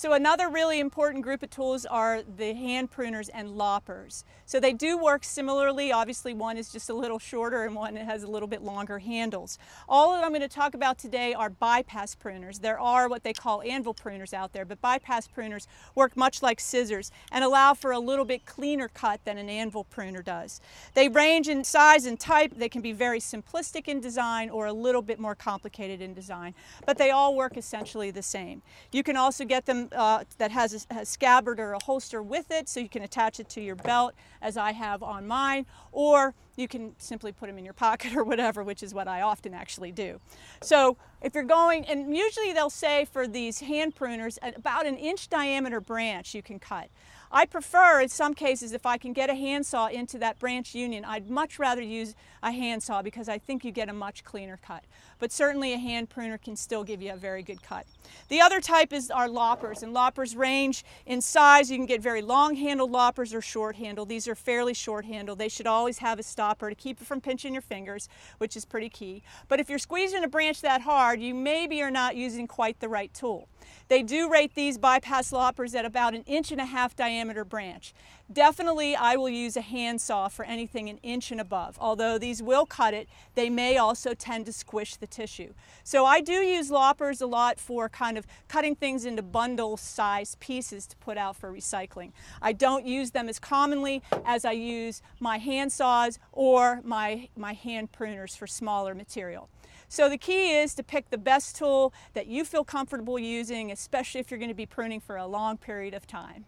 So another really important group of tools are the hand pruners and loppers. So they do work similarly. Obviously one is just a little shorter and one has a little bit longer handles. All that I'm going to talk about today are bypass pruners. There are what they call anvil pruners out there, but bypass pruners work much like scissors and allow for a little bit cleaner cut than an anvil pruner does. They range in size and type. They can be very simplistic in design or a little bit more complicated in design, but they all work essentially the same. You can also get them that has a scabbard or a holster with it, so you can attach it to your belt as I have on mine, or you can simply put them in your pocket or whatever, which is what I often actually do. So if you're going, and usually they'll say for these hand pruners about an inch diameter branch you can cut. I prefer in some cases if I can get a handsaw into that branch union, I'd much rather use a handsaw because I think you get a much cleaner cut. But certainly a hand pruner can still give you a very good cut. The other type is our loppers, and loppers range in size. You can get very long handled loppers or short handled. These are fairly short handled. They should always have a stopper to keep it from pinching your fingers, which is pretty key. But if you're squeezing a branch that hard, you maybe are not using quite the right tool. They do rate these bypass loppers at about an 1.5 inch diameter branch. Definitely I will use a handsaw for anything an inch and above. Although these will cut it, they may also tend to squish the tissue. So I do use loppers a lot for kind of cutting things into bundle size pieces to put out for recycling. I don't use them as commonly as I use my handsaws or my hand pruners for smaller material. So the key is to pick the best tool that you feel comfortable using, especially if you're going to be pruning for a long period of time.